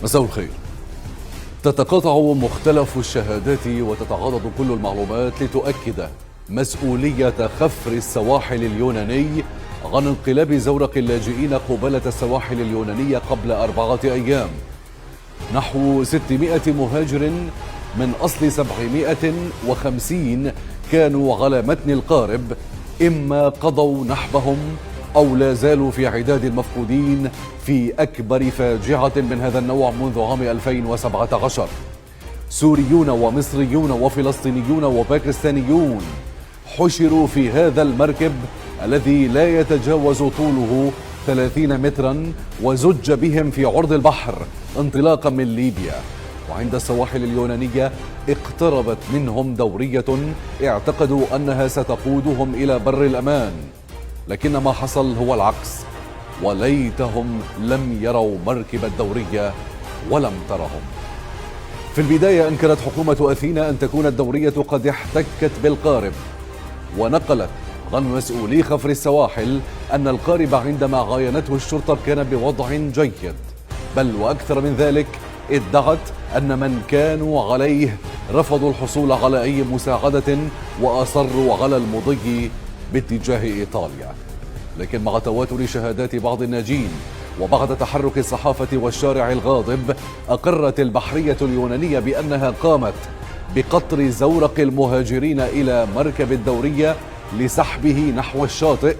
مساء الخير. تتقاطع مختلف الشهادات وتتعاضد كل المعلومات لتؤكد مسؤولية خفر السواحل اليوناني عن انقلاب زورق اللاجئين قبالة السواحل اليونانية قبل 4 أيام. نحو 600 مهاجر من أصل 750 كانوا على متن القارب، إما قضوا نحبهم أو لا زالوا في عداد المفقودين في أكبر فاجعة من هذا النوع منذ عام 2017. سوريون ومصريون وفلسطينيون وباكستانيون حشروا في هذا المركب الذي لا يتجاوز طوله 30 مترا، وزج بهم في عرض البحر انطلاقا من ليبيا. وعند السواحل اليونانية اقتربت منهم دورية اعتقدوا أنها ستقودهم إلى بر الأمان، لكن ما حصل هو العكس، وليتهم لم يروا مركب الدورية ولم ترهم. في البداية أنكرت حكومة أثينا أن تكون الدورية قد احتكت بالقارب، ونقلت عن مسؤولي خفر السواحل أن القارب عندما عاينته الشرطة كان بوضع جيد، بل وأكثر من ذلك ادعت أن من كانوا عليه رفضوا الحصول على أي مساعدة وأصروا على المضي باتجاه إيطاليا. لكن مع تواتر شهادات بعض الناجين وبعد تحرك الصحافة والشارع الغاضب، أقرت البحرية اليونانية بأنها قامت بقطر زورق المهاجرين إلى مركب الدورية لسحبه نحو الشاطئ،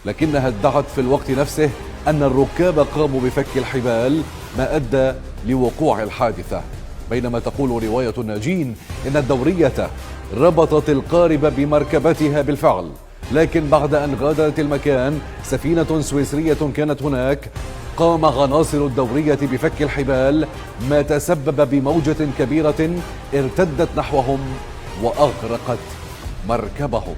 لكنها ادعت في الوقت نفسه أن الركاب قاموا بفك الحبال، ما أدى لوقوع الحادثة. بينما تقول رواية الناجين إن الدورية ربطت القارب بمركبتها بالفعل، لكن بعد أن غادرت المكان سفينة سويسرية كانت هناك، قام عناصر الدورية بفك الحبال، ما تسبب بموجة كبيرة ارتدت نحوهم وأغرقت مركبهم.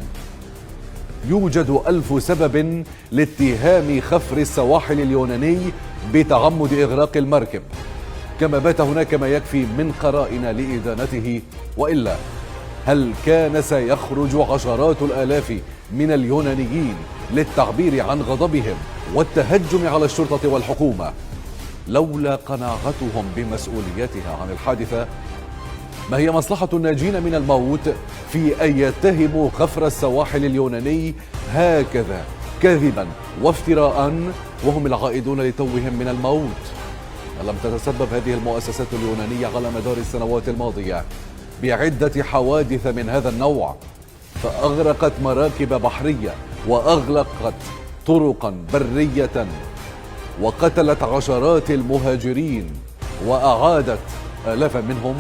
يوجد 1000 سبب لاتهام خفر السواحل اليوناني بتعمد إغراق المركب، كما بات هناك ما يكفي من قرائن لإدانته، وإلا هل كان سيخرج عشرات الآلاف من اليونانيين للتعبير عن غضبهم والتهجم على الشرطة والحكومة لولا قناعتهم بمسؤوليتها عن الحادثة؟ ما هي مصلحة الناجين من الموت في أن يتهموا خفر السواحل اليوناني هكذا كذبا وافتراء وهم العائدون لتوهم من الموت؟ ألم تتسبب هذه المؤسسات اليونانية على مدار السنوات الماضية بعدة حوادث من هذا النوع، فأغرقت مراكب بحرية وأغلقت طرقا برية وقتلت عشرات المهاجرين وأعادت آلافا منهم؟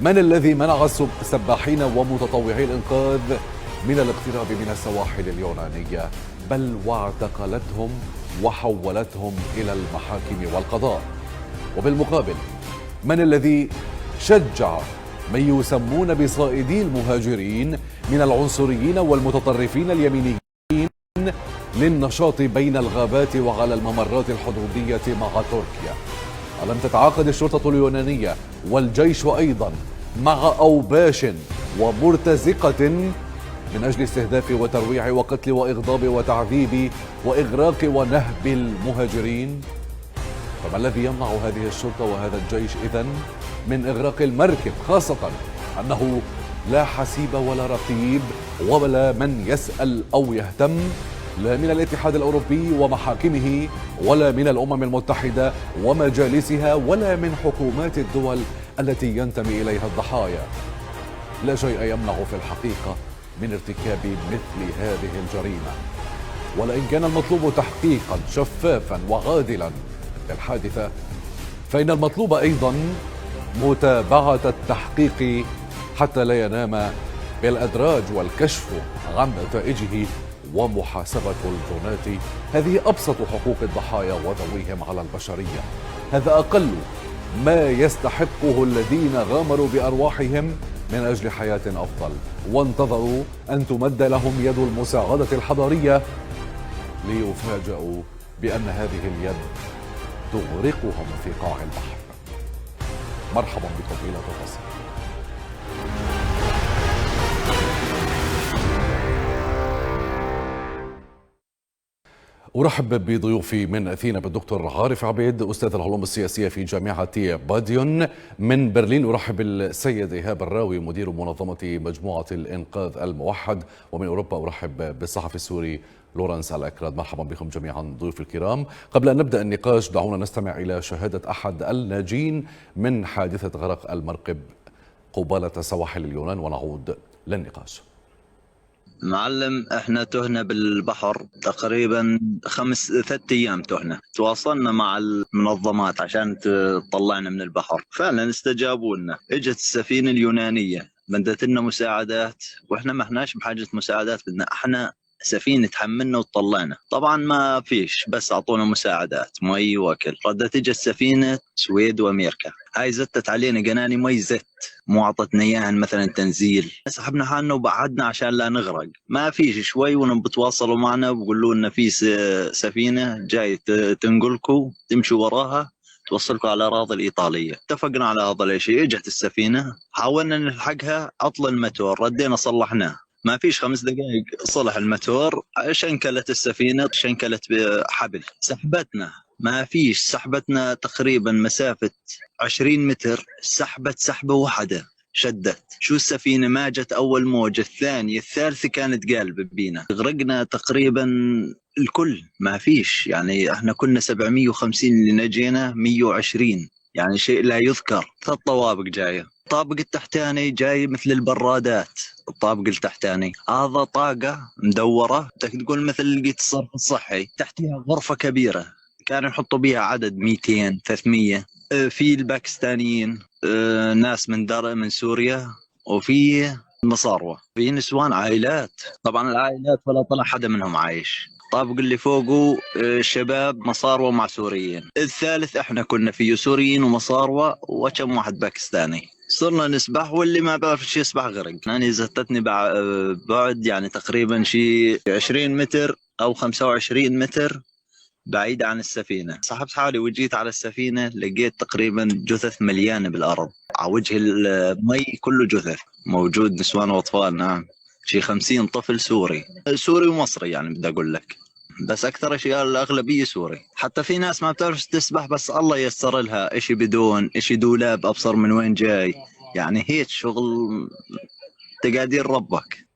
من الذي منع السباحين ومتطوعي الإنقاذ من الاقتراب من السواحل اليونانية، بل واعتقلتهم وحولتهم إلى المحاكم والقضاء؟ وبالمقابل من الذي شجع من يسمون بصائدي المهاجرين من العنصريين والمتطرفين اليمينيين للنشاط بين الغابات وعلى الممرات الحدودية مع تركيا؟ ألم تتعاقد الشرطة اليونانية والجيش أيضا مع أوباش ومرتزقة من أجل استهداف وترويع وقتل وإغضاب وتعذيب وإغراق ونهب المهاجرين؟ فما الذي يمنع هذه الشرطة وهذا الجيش إذن من إغراق المركب، خاصة أنه لا حسيب ولا رقيب ولا من يسأل أو يهتم، لا من الاتحاد الأوروبي ومحاكمه ولا من الأمم المتحدة ومجالسها ولا من حكومات الدول التي ينتمي إليها الضحايا؟ لا شيء يمنع في الحقيقة من ارتكاب مثل هذه الجريمة. ولئن كان المطلوب تحقيقا شفافا وعادلا للحادثة، فإن المطلوب أيضا متابعة التحقيق حتى لا ينام بالأدراج والكشف عن نتائجه ومحاسبة الجناة. هذه أبسط حقوق الضحايا وذويهم على البشرية. هذا أقل ما يستحقه الذين غامروا بأرواحهم من أجل حياة أفضل وانتظروا أن تمد لهم يد المساعدة الحضارية، ليفاجأوا بأن هذه اليد تغرقهم في قاع البحر. مرحبا بكم إلى تفاصيل. أرحب بضيوفي من أثينا بالدكتور عارف عبيد أستاذ العلوم السياسية في جامعة باديون. من برلين أرحب بالسيد إيهاب الراوي مدير منظمة مجموعة الإنقاذ الموحد. ومن أوروبا أرحب بالصحفي السوري لورنس الأكراد. مرحبا بكم جميعا ضيوف الكرام. قبل أن نبدأ النقاش دعونا نستمع إلى شهادة أحد الناجين من حادثة غرق المركب قبالة سواحل اليونان ونعود للنقاش. معلم، احنا تهنا بالبحر تقريبا 3 أيام تهنا. تواصلنا مع المنظمات عشان تطلعنا من البحر، فعلا استجابوا لنا. اجت السفينة اليونانية بدت لنا مساعدات، واحنا ما احناش بحاجة مساعدات، بدنا احنا سفينة تحملنا وتطلعنا. طبعا ما فيش، بس اعطونا مساعدات مي واكل. ردت اجت سفينة سويد وامريكا، هاي زتت علينا قناني مي زت، مو اعطتنا اياها مثلا تنزيل. سحبنا حالنا وبعدنا عشان لا نغرق. ما فيش شوي بتواصلوا معنا بيقولوا لنا في سفينة جاي تنقلكم، تمشوا وراها توصلكم على الأراضي الإيطالية. اتفقنا على هذا الشيء. اجت السفينة، حاولنا نلحقها، عطل الماتور، ردينا صلحناه. ما فيش 5 دقائق صلح الماتور، شنكلت السفينة، شنكلت بحبل، سحبتنا. ما فيش، سحبتنا تقريبا مسافة 20 متر، سحبت سحبة واحدة شدت. شو السفينة ما جت أول موجة، الثانية الثالثة كانت قالب بينا. غرقنا تقريبا الكل. ما فيش يعني، احنا كنا 750 اللي نجينا 120، يعني شيء لا يذكر. 3 طوابق جاية. الطابق التحتاني جاي مثل البرادات. الطابق التحتاني هذا طاقة مدورة، تقول مثل لقيت الصرف الصحي، تحتها غرفة كبيرة كانوا يحطوا بيها عدد 200 300. في الباكستانيين، ناس من سوريا، وفي مصاروة، في نسوان، عائلات. طبعا العائلات ولا طلع حدا منهم عايش. الطابق اللي فوقه شباب مصاروة مع سوريين. الثالث احنا كنا فيه سوريين ومصاروة وكم واحد باكستاني. صرنا نسبح، واللي ما بيعرف يسبح غرق. أنا زتتني بعد يعني تقريبا شي 20 متر أو 25 متر بعيد عن السفينة. سحبت حالي وجيت على السفينة، لقيت تقريبا جثث مليانة بالأرض، على وجه المي كله جثث موجود، نسوان وأطفال. نعم، شي 50 طفل سوري ومصري، يعني بدي أقول لك، بس أكثر شيء الأغلبية سوري. حتى في ناس ما بتعرف تسبح، بس الله يسر لها إشي بدون إشي، دولاب أبصر من وين جاي، يعني هيك شغل تقادير ربك.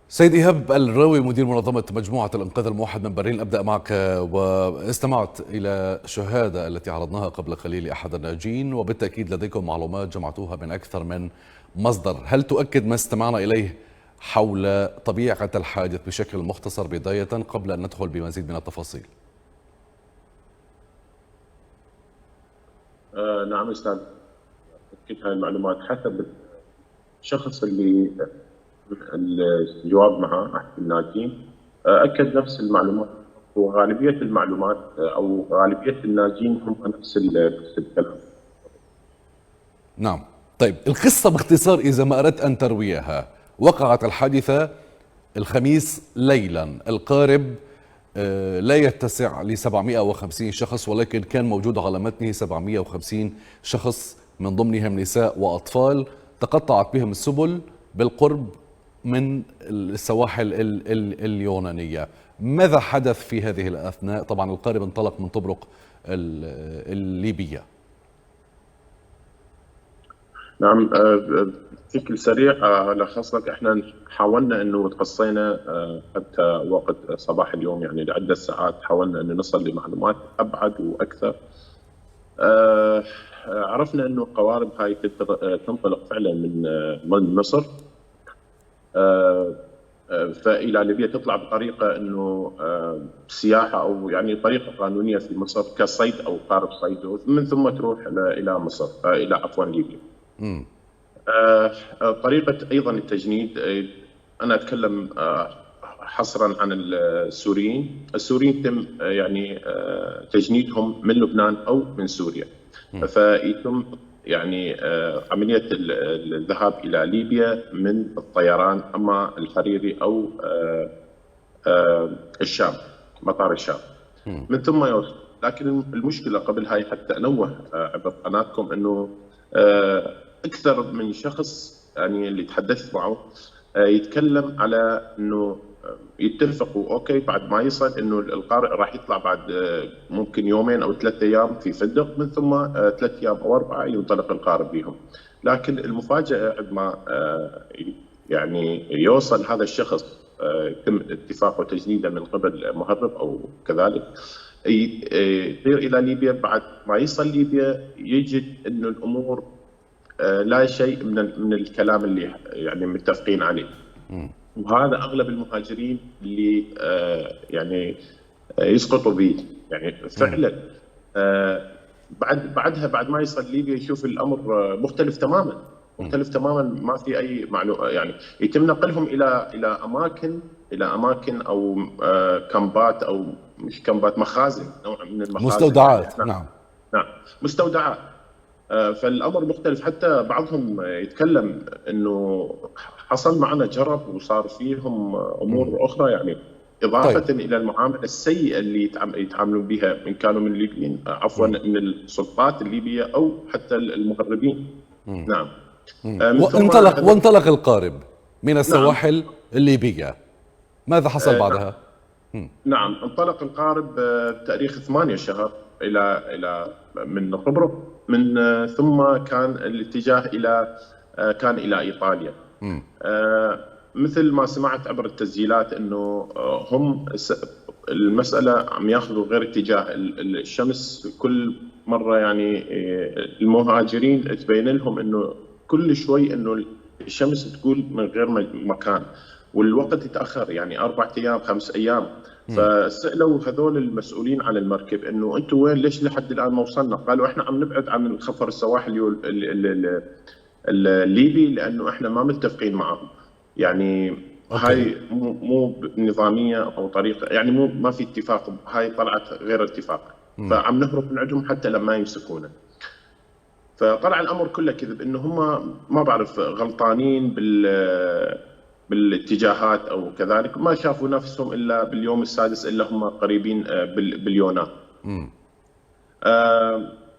سيد إيهاب الراوي مدير منظمة مجموعة الإنقاذ الموحد من برلين، أبدأ معك. واستمعت إلى شهادة التي عرضناها قبل قليل لأحد الناجين، وبالتأكيد لديكم معلومات جمعتوها من أكثر من مصدر. هل تؤكد ما استمعنا إليه حول طبيعة الحادث بشكل مختصر بداية قبل أن ندخل بمزيد من التفاصيل؟ نعم أستاذ، أكد هاي المعلومات حسب الشخص اللي الجواب معه أحد الناجين، أكد نفس المعلومات، وغالبية المعلومات أو غالبية الناجين هم نفس الكلام. نعم. طيب، القصة باختصار إذا ما أردت أن ترويها. وقعت الحادثة الخميس ليلا، القارب لا يتسع ل 750 شخص، ولكن كان موجود على متنه 750 شخص، من ضمنهم نساء وأطفال. تقطعت بهم السبل بالقرب من السواحل اليونانية. ماذا حدث في هذه الأثناء؟ طبعا القارب انطلق من طبرق الليبية. نعم، بشكل سريع لخص لك، احنا حاولنا انه تقصينا حتى وقت صباح اليوم، يعني لعدة ساعات حاولنا انه نصل لمعلومات ابعد واكثر. عرفنا انه القوارب هاي تنطلق فعلا من مصر، فإلى ليبيا، تطلع بطريقة انه سياحة او يعني طريقة قانونية في مصر كصيد او قارب صيد، من ثم تروح الى مصر، الى عفوا ليبيا. طريقة أيضا التجنيد، أنا أتكلم حصرا عن السوريين تم يعني تجنيدهم من لبنان أو من سوريا، فيتم يعني عملية الذهاب إلى ليبيا من الطيران، أما الحريري أو الشام، مطار الشام، من ثم يوصل. لكن المشكلة قبل هاي حتى أنوه عبر قناتكم أنه أكثر من شخص يعني اللي تحدثت معه يتكلم على أنه يتفقوا اوكي بعد ما يصل انه القارئ راح يطلع بعد ممكن يومين او 3 ايام في فندق، من ثم 3 ايام او 4 ينطلق القارئ بهم. لكن المفاجاه عندما يعني يوصل هذا الشخص يتم اتفاقه تجنيدا من قبل مهرب او كذلك، يطير الى ليبيا. بعد ما يصل ليبيا يجد انه الامور لا شيء من الكلام اللي يعني متفقين عليه. وهذا اغلب المهاجرين اللي يعني يسقطوا به، يعني فعلا بعد ما يصل ليبيا يشوف الامر مختلف تماما، مختلف تماما، ما في اي معلومه. يعني يتم نقلهم الى اماكن او كامبات، او مش كامبات، مخازن، نوع من المخازن، مستودعات. يعني. نعم مستودعات. فالامر مختلف. حتى بعضهم يتكلم انه حصل معنا جرب وصار فيهم امور اخرى، يعني اضافه طيب. الى المعامله السيئه اللي يتعاملون بها، ان كانوا من الليبيين، عفوا من السلطات الليبيه او حتى المغربين. نعم. وانطلق القارب من السواحل الليبيه، ماذا حصل بعدها؟ نعم، انطلق القارب بتاريخ 8 شهر الى من قبرص، من ثم كان الاتجاه كان الى ايطاليا. مثل ما سمعت عبر التسجيلات انه هم المساله عم ياخذوا غير اتجاه الشمس كل مره، يعني المهاجرين تبين لهم انه كل شوي انه الشمس تقول من غير مكان، والوقت يتاخر، يعني 4 ايام 5 ايام. فسالوا هذول المسؤولين عن المركب انه انتم وين، ليش لحد الان ما وصلنا؟ قالوا احنا عم نبعد عن الخفر السواحلي الليبي لانه احنا ما متفقين معهم. يعني هاي مو نظاميه او طريقه، يعني ما في اتفاق، هاي طلعت غير اتفاق. فعم نهرب من عندهم حتى لما يمسكونا. فطلع الامر كله كذب، انه هم ما بعرف غلطانين بالاتجاهات او كذلك، ما شافوا نفسهم الا باليوم السادس الا هم قريبين باليونان.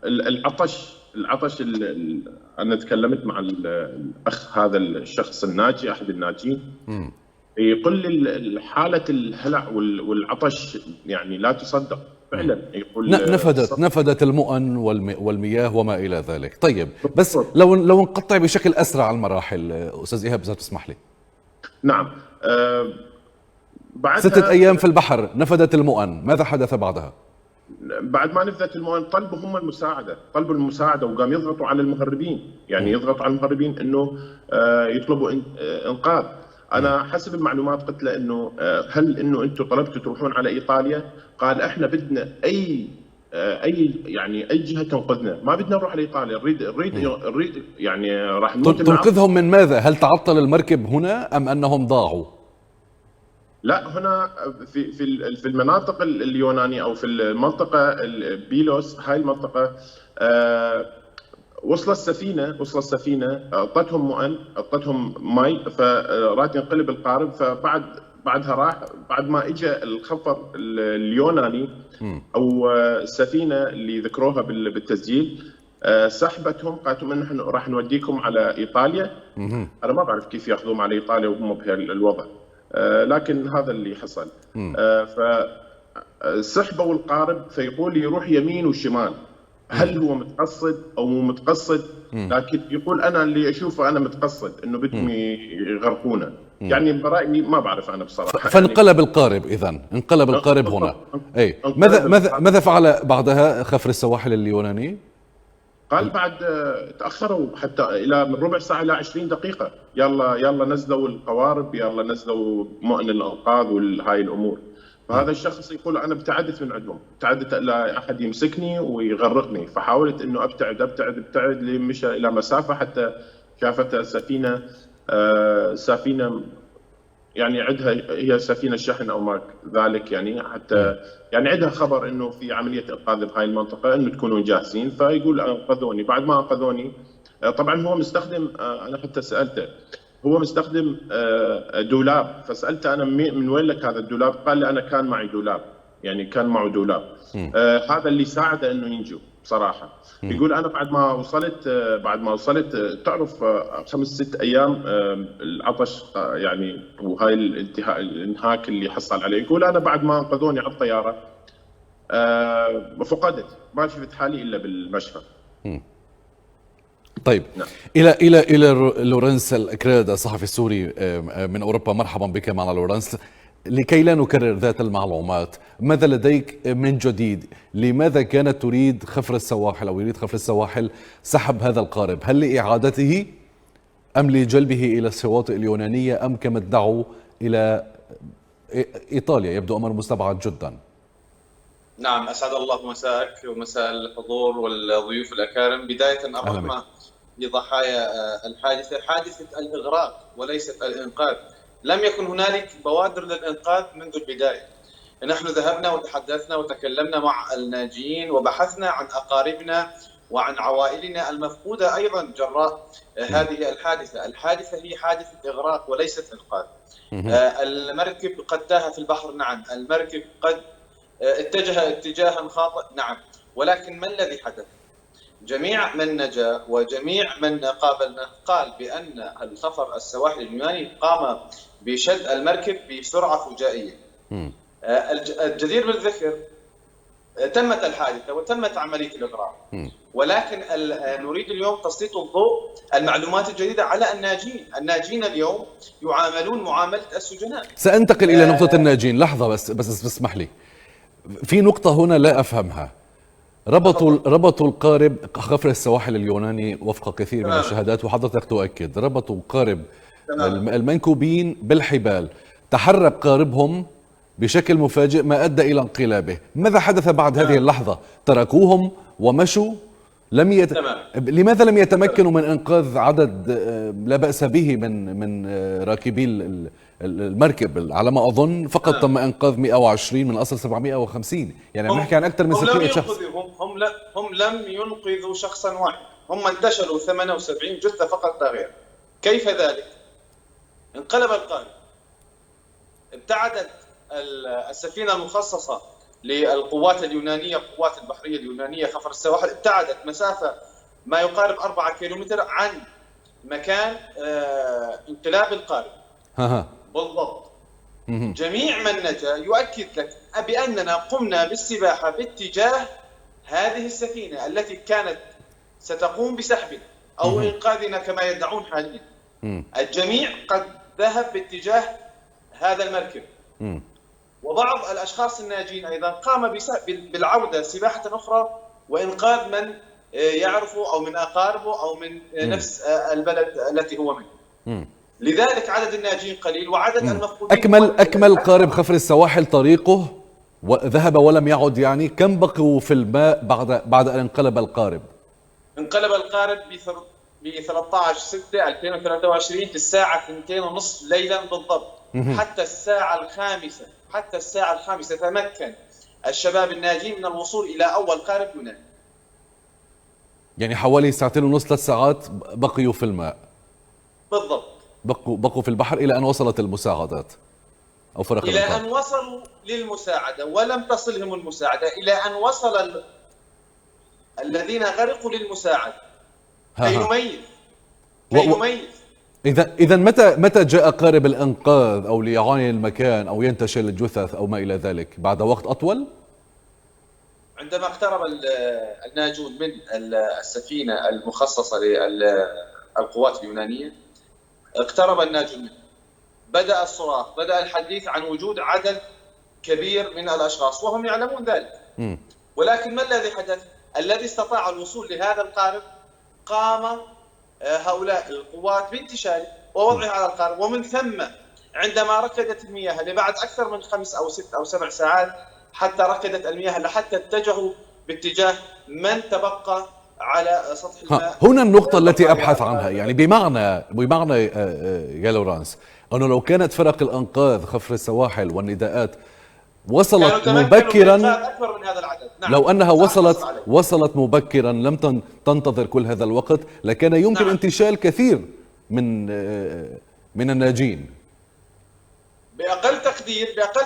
العطش انا تكلمت مع الاخ هذا الشخص الناجي، احد الناجين، يقول لي حاله الهلع والعطش يعني لا تصدق فعلا. يقول نفدت المؤن والمياه وما الى ذلك. طيب، بس لو نقطع بشكل اسرع المراحل استاذ ايهاب اذا تسمح لي. نعم. بعد 6 أيام في البحر نفدت المؤن، ماذا حدث بعدها؟ بعد ما نفذت المؤن طلبوا هم المساعدة وقام يضغطوا على المهربين، يعني يضغطوا على المهربين انه يطلبوا انقاذ. انا حسب المعلومات قلت له انه هل انه انتم طلبتوا تروحون على ايطاليا؟ قال احنا بدنا اي جهه تنقذنا، ما بدنا نروح على ايطاليا، نريد يعني راح نموت. تنقذهم من ماذا؟ هل تعطل المركب هنا ام انهم ضاعوا؟ لا، هنا في المناطق اليونانيه او في المنطقه بيلوس، هاي المنطقه وصل السفينه اعطتهم مؤن، اعطتهم مي، فراد ينقلب القارب. بعدها راح، بعد ما اجى الخفر اليوناني او السفينه اللي ذكروها بالتسجيل، سحبتهم، قالت لهم نحن راح نوديكم على ايطاليا. انا ما بعرف كيف ياخذوهم على ايطاليا وهم بهالوضع، لكن هذا اللي حصل. فسحبوا القارب، فيقول يروح يمين وشمال، هل هو متقصد او مو متقصد؟ لكن يقول انا اللي اشوفه انا متقصد، انه بدهم يغرقونا. يعني برايي ما بعرف انا بصراحه. فانقلب القارب، اذا انقلب القارب هنا. اي ماذا فعل بعدها خفر السواحل اليوناني؟ قال بعد تاخروا حتى الى من ربع ساعه الى 20 دقيقه، يلا نزلوا القوارب، يلا نزلوا مؤن الانقاذ وهاي الامور. فهذا الشخص يقول انا ابتعدت من عندهم، ابتعدت لا احد يمسكني ويغرقني. فحاولت انه ابتعد لمشى الى مسافه حتى شافت سفينه يعني عندها، هي سفينه شحن او ما ذلك، يعني حتى يعني عندها خبر انه في عمليه انقاذ بهاي المنطقه، انه تكونوا جاهزين. فيقول انقذوني. بعد ما انقذوني طبعا هو مستخدم، انا حتى سالته، هو مستخدم دولاب. فسالته انا من وين لك هذا الدولاب؟ قال لي انا كان معي دولاب، يعني كان معه دولاب. هذا اللي ساعده انه ينجو بصراحه. يقول انا بعد ما وصلت تعرف 5-6 ايام العطش يعني، وهاي الانهاك اللي حصل عليه. يقول انا بعد ما انقذوني على الطياره فقدت، ما شفت حالي الا بالمشفى. طيب نعم. الى لورنس الأكراد الصحفي السوري من اوروبا، مرحبا بك معنا لورنس. لكي لا نكرر ذات المعلومات، ماذا لديك من جديد؟ لماذا كانت تريد خفر السواحل أو يريد خفر السواحل سحب هذا القارب؟ هل لإعادته أم لجلبه إلى الشواطئ اليونانية أم كما ادعوا إلى إيطاليا؟ يبدو أمر مستبعد جدا. نعم، أسعد الله مساءك ومساء الحضور والضيوف الأكارم. بداية الرحمة لضحايا الحادثة، حادثة الإغراق وليست الإنقاذ. لم يكن هنالك بوادر للإنقاذ منذ البداية. نحن ذهبنا وتحدثنا وتكلمنا مع الناجين وبحثنا عن أقاربنا وعن عوائلنا المفقودة أيضا جراء هذه الحادثة. الحادثة هي حادثة إغراق وليست إنقاذ. المركب قد تاه في البحر، نعم. المركب قد اتجه اتجاها خاطئ، نعم. ولكن ما الذي حدث؟ جميع من نجا وجميع من قابلنا قال بأن الخفر السواحل اليوناني قام بشد المركب بسرعة فجائية. الجدير بالذكر تمت الحادثة وتمت عملية الإغراق، ولكن نريد اليوم تسليط الضوء المعلومات الجديدة على الناجين. الناجين اليوم يعاملون معاملة السجناء. سأنتقل إلى نقطة الناجين. لحظة بس اسمح لي، في نقطة هنا لا أفهمها. ربطوا القارب خفر السواحل اليوناني وفق كثير من الشهادات، وحضرتك تؤكد ربطوا قارب المنكوبين بالحبال. تحرك قاربهم بشكل مفاجئ ما أدى إلى انقلابه. ماذا حدث بعد هذه اللحظة؟ تركوهم ومشوا؟ لماذا لم يتمكنوا من إنقاذ عدد لا بأس به من راكبي المركب؟ على ما أظن فقط تم إنقاذ 120 من أصل 750. يعني نحكي عن أكثر من 600 شخص. هم لم ينقذوا شخصا واحد، هم انتشلوا 78 جثة فقط لا غير. كيف ذلك؟ انقلب القارب، ابتعدت السفينة المخصصة للقوات اليونانية، القوات البحرية اليونانية خفر السواحل، ابتعدت مسافة ما يقارب 4 كيلومتر عن مكان انقلاب القارب. بالضبط. جميع من نجا يؤكد لك بأننا قمنا بالسباحة باتجاه هذه السفينة التي كانت ستقوم بسحبنا أو إنقاذنا كما يدعون حاليا. الجميع قد ذهب باتجاه هذا المركب. وبعض الأشخاص الناجين أيضا قام بالعودة سباحة أخرى وإنقاذ من يعرفه أو من أقاربه أو من نفس البلد التي هو منه. لذلك عدد الناجين قليل وعدد المفقودين أكمل قارب خفر السواحل طريقه وذهب ولم يعد. يعني كم بقوا في الماء بعد أن انقلب القارب؟ انقلب القارب ب 13/6/2023 في الساعة 2:30 ليلا بالضبط. حتى الساعة الخامسة تمكن الشباب الناجين من الوصول إلى أول قارب يوناني. يعني حوالي 2.5 3 ساعات بقيوا في الماء بالضبط. بقوا في البحر إلى أن وصلت المساعدات أو فرق إلى أن وصلوا للمساعدة ولم تصلهم المساعدة، إلى أن وصل الذين غرقوا للمساعدة كي يميز. إذا متى جاء قارب الإنقاذ أو ليعاين المكان أو ينتشل الجثث أو ما إلى ذلك؟ بعد وقت أطول؟ عندما اقترب الناجون من السفينة المخصصة للقوات اليونانية، اقترب الناجون منه، بدأ الصراخ، بدأ الحديث عن وجود عدد كبير من الأشخاص وهم يعلمون ذلك. ولكن ما الذي حدث؟ الذي استطاع الوصول لهذا القارب قام هؤلاء القوات بانتشاره ووضعه على القارب، ومن ثم عندما ركدت المياه لبعد أكثر من 5 أو 6 أو 7 ساعات حتى ركدت المياه لحتى اتجهوا باتجاه من تبقى على سطح الماء. هنا النقطة التي أبحث عنها، يعني بمعنى يا لورانس أنه لو كانت فرق الأنقاذ خفر السواحل والنداءات وصلت مبكرا أكبر من هذا العدد. نعم. لو أنها وصلت مبكرا لم تنتظر كل هذا الوقت لكان يمكن انتشال كثير من الناجين. بأقل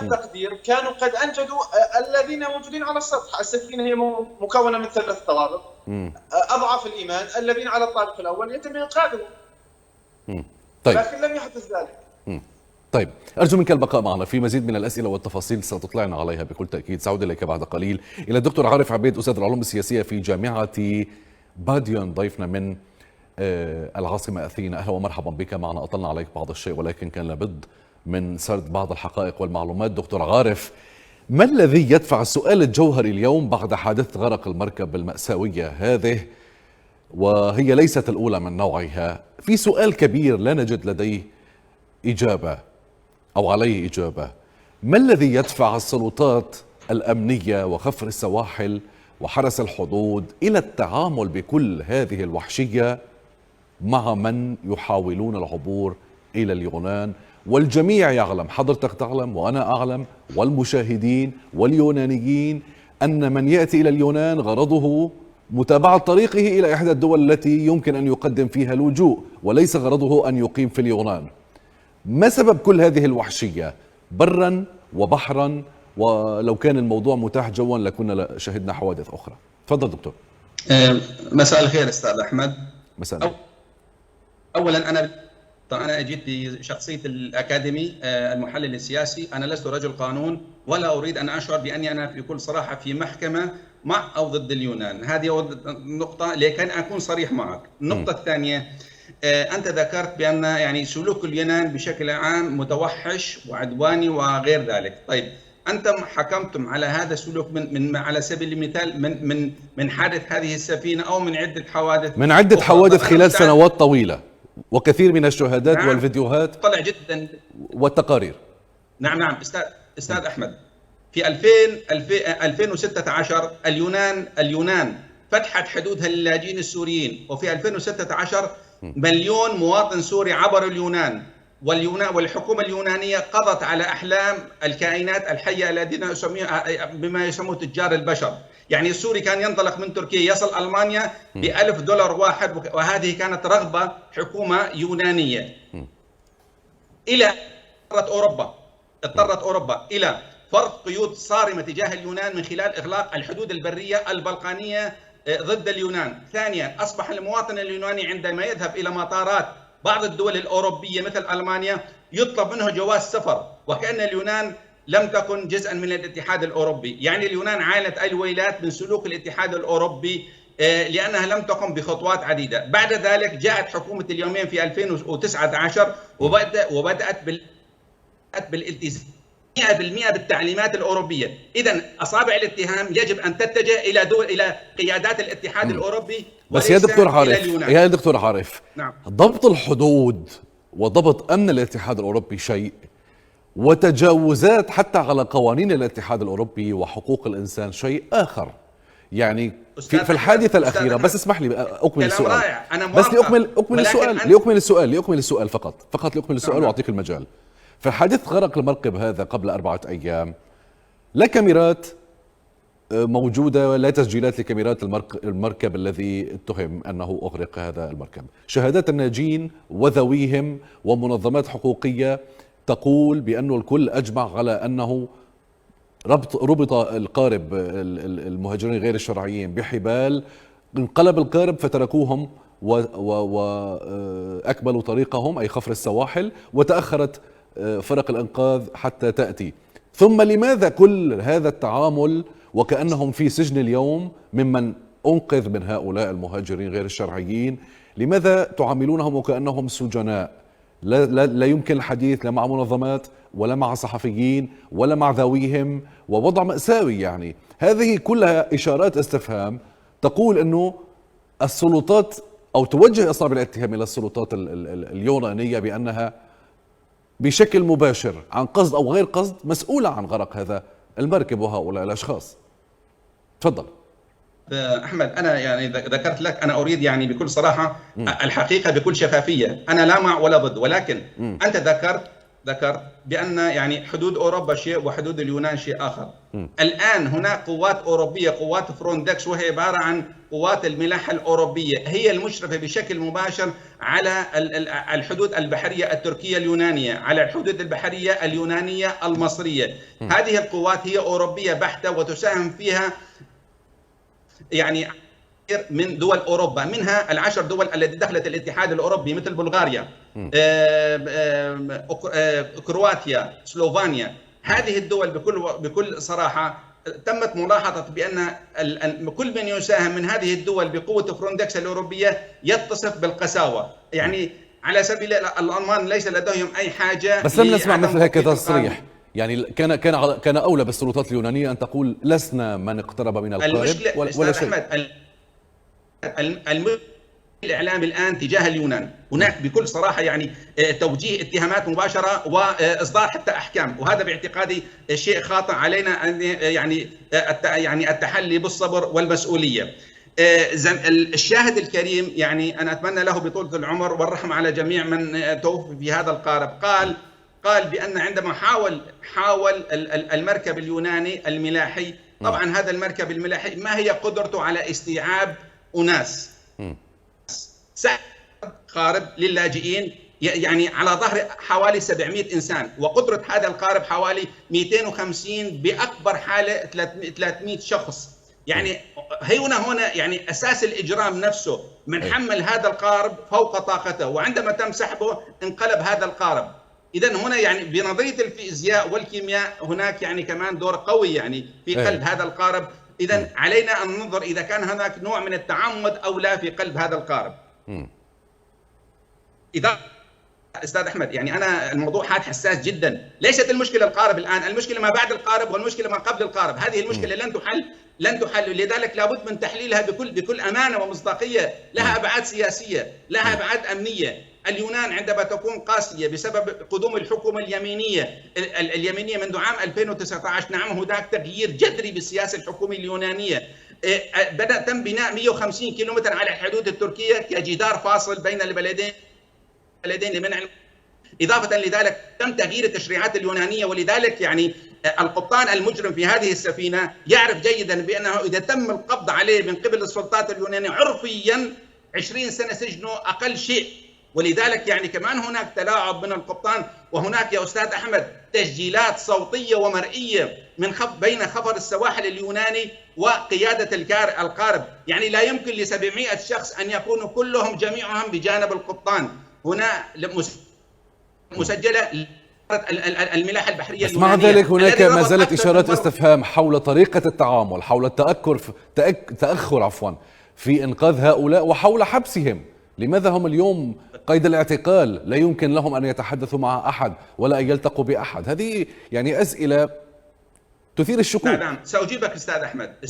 تقدير كانوا قد أنجدوا الذين موجودين على السطح. السفينة هي مكونة من 3 طوابق. أضعف الإيمان الذين على الطابق الأول يتم إنقاذهم. طيب. لكن لم يحدث ذلك. طيب، أرجو منك البقاء معنا في مزيد من الأسئلة والتفاصيل ستطلعنا عليها بكل تأكيد. سأعود إليك بعد قليل إلى الدكتور عارف عبيد، أستاذ العلوم السياسية في جامعة باديون، ضيفنا من العاصمة أثينا. أهلا ومرحبا بك معنا. أطلنا عليك بعض الشيء ولكن كان لابد من سرد بعض الحقائق والمعلومات. دكتور عارف، ما الذي يدفع السؤال الجوهري اليوم بعد حادثة غرق المركب المأساوية هذه، وهي ليست الأولى من نوعها؟ في سؤال كبير لا نجد لديه إجابة أو عليه إجابة. ما الذي يدفع السلطات الأمنية وخفر السواحل وحرس الحدود إلى التعامل بكل هذه الوحشية مع من يحاولون العبور إلى اليونان؟ والجميع يعلم، حضرتك تعلم وأنا أعلم والمشاهدين واليونانيين، أن من يأتي إلى اليونان غرضه متابعة طريقه إلى إحدى الدول التي يمكن أن يقدم فيها اللجوء، وليس غرضه أن يقيم في اليونان. ما سبب كل هذه الوحشية برا وبحرا؟ ولو كان الموضوع متاح جوا لكنا شهدنا حوادث أخرى. تفضل دكتور. مساء الخير أستاذ أحمد. مساء. أولا أنا جيت بشخصية الأكاديمي المحلل السياسي. أنا لست رجل قانون ولا أريد أن أشعر بأني أنا في كل صراحة في محكمة مع أو ضد اليونان. هذه نقطة لكن أكون صريح معك. النقطة الثانية، أنت ذكرت بأن يعني سلوك اليونان بشكل عام متوحش وعدواني وغير ذلك. طيب، أنتم حكمتم على هذا السلوك من على سبيل المثال من حادث هذه السفينة أو من عدة حوادث؟ من عدة حوادث خلال سنوات طويلة، وكثير من الشهادات والفيديوهات طلع جدا والتقارير. نعم أستاذ أحمد، في 2016 اليونان فتحت حدودها للاجئين السوريين، وفي 2016 مليون مواطن سوري عبر اليونان، والحكومة اليونانية قضت على أحلام الكائنات الحية الذين بما يسموه تجار البشر. يعني السوري كان ينطلق من تركيا يصل ألمانيا $1000 واحد، وهذه كانت رغبة حكومة يونانية. إلى اضطرت أوروبا إلى فرض قيود صارمة تجاه اليونان من خلال إغلاق الحدود البرية البلقانية ضد اليونان. ثانيا، أصبح المواطن اليوناني عندما يذهب إلى مطارات بعض الدول الأوروبية مثل ألمانيا يطلب منه جواز سفر، وكأن اليونان لم تكن جزءا من الاتحاد الأوروبي. يعني اليونان عانت الويلات من سلوك الاتحاد الأوروبي لأنها لم تقم بخطوات عديدة. بعد ذلك جاءت حكومة اليومين في 2019 وبدأت بالالتزام 100% بالتعليمات الأوروبية. إذن أصابع الاتهام يجب أن تتجه إلى قيادات الاتحاد الأوروبي. بس يا دكتور عارف، نعم. ضبط الحدود وضبط أمن الاتحاد الأوروبي شيء، وتجاوزات حتى على قوانين الاتحاد الأوروبي وحقوق الإنسان شيء آخر. يعني في الحادثة الأخيرة، بس اسمح لي أكمل السؤال، بس لأكمل السؤال فقط لأكمل السؤال وأعطيك المجال. في حادث غرق المركب هذا قبل 4 أيام، لا كاميرات موجودة، لا تسجيلات لكاميرات المركب الذي اتهم أنه أغرق هذا المركب. شهادات الناجين وذويهم ومنظمات حقوقية تقول بأنه الكل أجمع على أنه ربط القارب المهاجرين غير الشرعيين بحبال، انقلب القارب فتركوهم وأكملوا طريقهم، أي خفر السواحل، وتأخرت فرق الإنقاذ حتى تأتي. ثم لماذا كل هذا التعامل وكأنهم في سجن اليوم ممن أنقذ من هؤلاء المهاجرين غير الشرعيين؟ لماذا تعاملونهم وكأنهم سجناء؟ لا يمكن الحديث لا مع منظمات ولا مع صحفيين ولا مع ذويهم، ووضع مأساوي. يعني هذه كلها إشارات استفهام تقول أنه السلطات، أو توجه أصابع الاتهام إلى السلطات اليونانية بأنها بشكل مباشر عن قصد أو غير قصد مسؤولة عن غرق هذا المركب وهؤلاء الأشخاص. تفضل. أحمد، أنا يعني ذكرت لك، أنا أريد يعني بكل صراحة الحقيقة بكل شفافية، أنا لا مع ولا ضد، ولكن أنت ذكرت ذكرت بأن يعني حدود أوروبا شيء وحدود اليونان شيء آخر. الآن هناك قوات أوروبية، قوات فرونتكس، وهي عبارة عن قوات الملاحة الأوروبية، هي المشرفة بشكل مباشر على الحدود البحرية التركية اليونانية، على الحدود البحرية اليونانية المصرية. هذه القوات هي أوروبية بحتة، وتساهم فيها يعني من دول أوروبا، منها ال10 دول التي دخلت الاتحاد الأوروبي مثل بلغاريا، كرواتيا، سلوفانيا. هذه الدول بكل صراحة تمت ملاحظة بأن كل من يساهم من هذه الدول بقوة فرونتكس الأوروبية يتصف بالقساوة. يعني على سبيل الألمان ليس لديهم أي حاجة، بس لم نسمع مثل هيك تصريح. يعني كان أولى بالسلطات اليونانية أن تقول لسنا من اقترب من القارب ولا شيء. الإعلام الآن تجاه اليونان هناك بكل صراحة يعني توجيه اتهامات مباشرة وإصدار حتى أحكام، وهذا باعتقادي شيء خاطئ. علينا أن يعني التحلي بالصبر والمسؤولية. الشاهد الكريم يعني أنا أتمنى له بطولة العمر والرحمة على جميع من توفي في هذا القارب، قال بأن عندما حاول المركب اليوناني الملاحي، طبعا هذا المركب الملاحي ما هي قدرته على استيعاب أناس، قارب للاجئين يعني على ظهر حوالي 700 إنسان، وقدرة هذا القارب حوالي 250 بأكبر حالة 300 شخص. يعني هنا يعني أساس الإجرام نفسه من حمل هذا القارب فوق طاقته، وعندما تم سحبه انقلب هذا القارب. إذن هنا يعني بنظرية الفيزياء والكيمياء هناك يعني كمان دور قوي يعني في قلب هذا القارب. إذن علينا أن ننظر إذا كان هناك نوع من التعمد أو لا في قلب هذا القارب. إذا أستاذ أحمد يعني أنا الموضوع هذا حساس جدا. ليست المشكلة القارب الآن، المشكلة ما بعد القارب والمشكلة ما قبل القارب. هذه المشكلة لن تحل، لذلك لابد من تحليلها بكل أمانة ومصداقية. لها أبعاد سياسية، لها أبعاد أمنية. اليونان عندما تكون قاسية بسبب قدوم الحكومة اليمينية منذ عام 2019، نعم هناك تغيير جذري بالسياسة الحكومية اليونانية. تم بناء 150 كيلومتر على الحدود التركية كجدار فاصل بين البلدين لمنع. إضافة لذلك تم تغيير التشريعات اليونانية، ولذلك يعني القبطان المجرم في هذه السفينة يعرف جيدا بأنه إذا تم القبض عليه من قبل السلطات اليونانية عرفيا 20 سنة سجنه أقل شيء. ولذلك يعني كمان هناك تلاعب من القبطان. وهناك يا أستاذ أحمد تسجيلات صوتية ومرئية بين خفر السواحل اليوناني وقيادة القارب. يعني لا يمكن ل700 شخص أن يكونوا كلهم جميعهم بجانب القبطان. هنا مسجلة الملاحة البحرية اليونانية. مع ذلك هناك ما زالت إشارات استفهام حول طريقة التعامل، حول التأخر في إنقاذ هؤلاء وحول حبسهم. لماذا هم اليوم قيد الاعتقال؟ لا يمكن لهم أن يتحدثوا مع أحد ولا أن يلتقوا بأحد. هذه يعني أسئلة تثير الشكوك. نعم سأجيبك أستاذ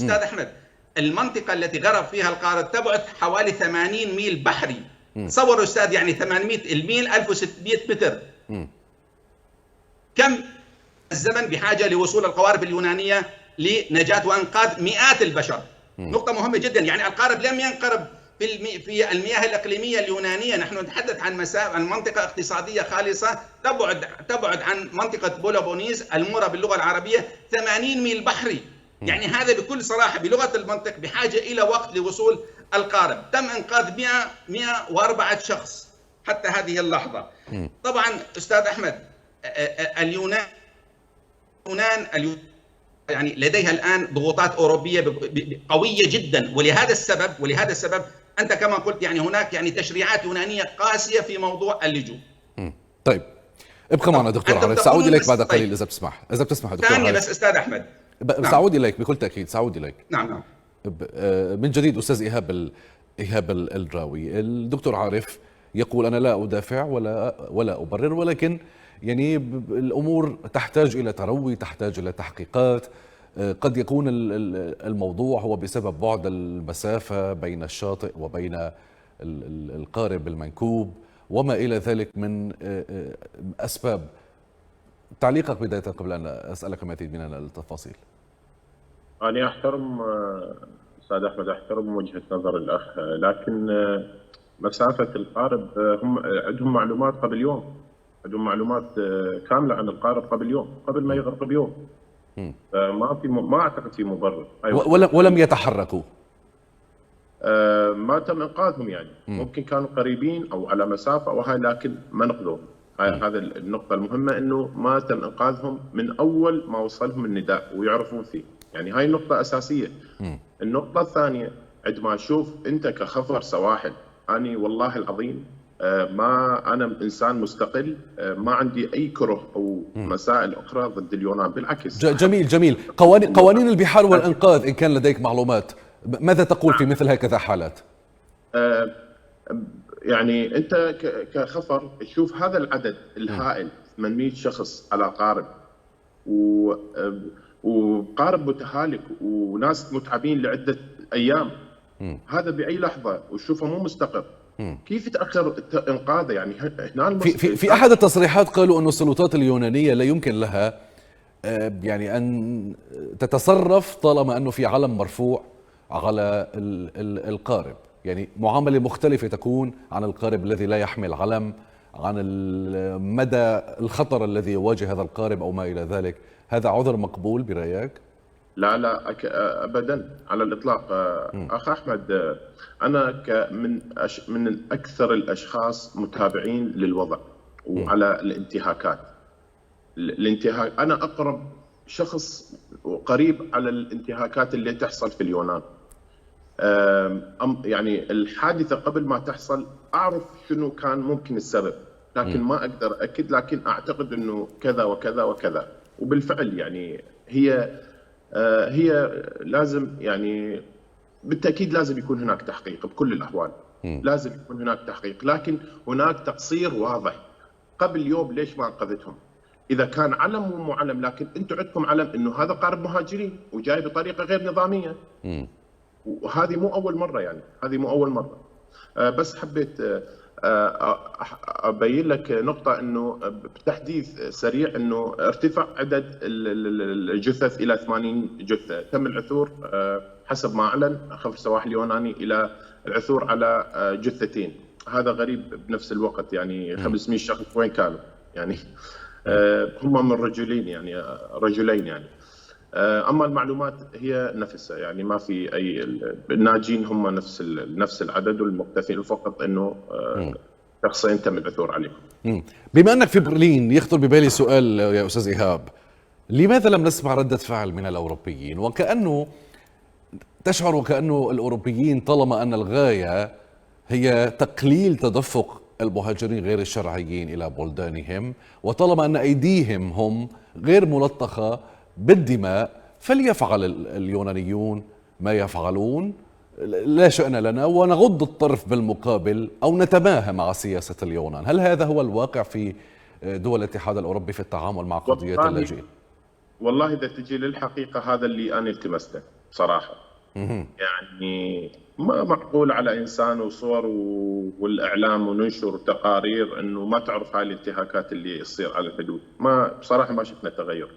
أحمد. المنطقة التي غرق فيها القارب تبعد حوالي 80 ميل بحري. تصور أستاذ يعني 800 الميل 1600 متر. كم الزمن بحاجة لوصول القوارب اليونانية لنجاة وإنقاذ مئات البشر؟ نقطة مهمة جدا. يعني القارب لم ينقرب في المياه الإقليمية اليونانية. نحن نتحدث عن منطقة اقتصادية خالصة تبعد عن منطقة بولوبونيز المورا باللغة العربية 80 ميل بحري. يعني هذا بكل صراحة بلغة المنطق بحاجة إلى وقت لوصول القارب. تم إنقاذ 104 شخص حتى هذه اللحظة. طبعا أستاذ أحمد اليونان يعني لديها الآن ضغوطات أوروبية قوية جدا. ولهذا السبب أنت كما قلت يعني هناك يعني تشريعات يونانية قاسية في موضوع اللجوء. طيب ابقى معنا دكتور عارف، سأعود إليك بعد قليل إذا بتسمح دكتور ثانية بس أستاذ أحمد. سأعود إليك بكل تأكيد، سأعود إليك. نعم. من جديد أستاذ إيهاب الراوي. الدكتور عارف يقول أنا لا أدافع ولا أبرر، ولكن يعني الأمور تحتاج إلى تروي، تحتاج إلى تحقيقات. قد يكون الموضوع هو بسبب بعد المسافة بين الشاطئ وبين القارب المنكوب وما إلى ذلك من أسباب. تعليقك بداية قبل أن أسألك مزيد من التفاصيل. أنا أحترم أستاذ أحمد، أحترم وجهة نظر الأخ، لكن مسافة القارب هم عندهم معلومات قبل يوم. عندهم معلومات كامله عن القارب قبل يوم، قبل ما يغرق بيوم. ما اعتقد في مبرر. ولم يتحركوا. ما تم انقاذهم يعني. ممكن كانوا قريبين او على مسافه وهاي، لكن ما نقذوهم. هذا النقطه المهمه، انه ما تم انقاذهم من اول ما وصلهم النداء ويعرفون فيه. يعني هاي النقطه اساسيه. النقطه الثانيه، عندما اشوف انت كخفر سواحل، اني والله العظيم ما انا انسان مستقل، ما عندي اي كره او مسائل اخرى ضد اليونان، بالعكس. جميل. قوانين البحار والانقاذ، ان كان لديك معلومات، ماذا تقول في مثل هكذا حالات؟ يعني انت كخفر تشوف هذا العدد الهائل، 800 شخص على قارب، وقارب متهالك وناس متعبين لعده ايام. هذا باي لحظه وتشوفه مو مستقر، كيف تاخر انقاذه؟ يعني هنا في احد التصريحات قالوا انه السلطات اليونانيه لا يمكن لها يعني ان تتصرف طالما انه في علم مرفوع على القارب، يعني معامله مختلفه تكون عن القارب الذي لا يحمل علم، عن مدى الخطر الذي يواجه هذا القارب او ما الى ذلك. هذا عذر مقبول برايك؟ لا ابدا على الاطلاق. اخ احمد، انا من اكثر الاشخاص متابعين للوضع وعلى الانتهاكات. انا اقرب شخص قريب على الانتهاكات اللي تحصل في اليونان. يعني الحادثه قبل ما تحصل اعرف شنو كان ممكن السبب، لكن ما اقدر اكد، لكن اعتقد انه كذا وكذا وكذا. وبالفعل يعني هي لازم، يعني بالتأكيد لازم يكون هناك تحقيق بكل الأحوال. لازم يكون هناك تحقيق، لكن هناك تقصير واضح. قبل يوم ليش ما أنقذتهم؟ إذا كان علم مو علم، لكن أنتم عندكم علم إنه هذا قارب مهاجرين وجاي بطريقة غير نظامية. وهذه مو أول مرة، يعني هذه مو أول مرة. بس حبيت أبين لك نقطة، إنه بتحديث سريع إنه ارتفع عدد الجثث إلى 80 جثة. تم العثور حسب ما أعلن خفر سواحل اليوناني إلى العثور على جثتين. هذا غريب بنفس الوقت، يعني 500 شخص وين كانوا؟ يعني هم من رجلين يعني. أما المعلومات هي نفسها، يعني ما في أي الناجين هم نفس العدد، والمختفين فقط إنه شخصين تم العثور عليهم. بما أنك في برلين، يخطر ببالي سؤال يا أستاذ إيهاب: لماذا لم نسمع ردة فعل من الأوروبيين؟ وكأنه تشعر وكأنه الأوروبيين طالما أن الغاية هي تقليل تدفق المهاجرين غير الشرعيين إلى بلدانهم، وطالما أن أيديهم هم غير ملطخة بالدماء، فليفعل اليونانيون ما يفعلون، لا شأن لنا، ونغض الطرف بالمقابل أو نتماهى مع سياسة اليونان. هل هذا هو الواقع في دول الاتحاد الأوروبي في التعامل مع قضية اللاجئين؟ والله إذا تجي للحقيقة هذا اللي أنا التمسته صراحة. يعني ما معقول على إنسان وصور والإعلام وننشر تقارير أنه ما تعرف هاي الانتهاكات اللي تصير على الحدود. بصراحة ما شفنا تغير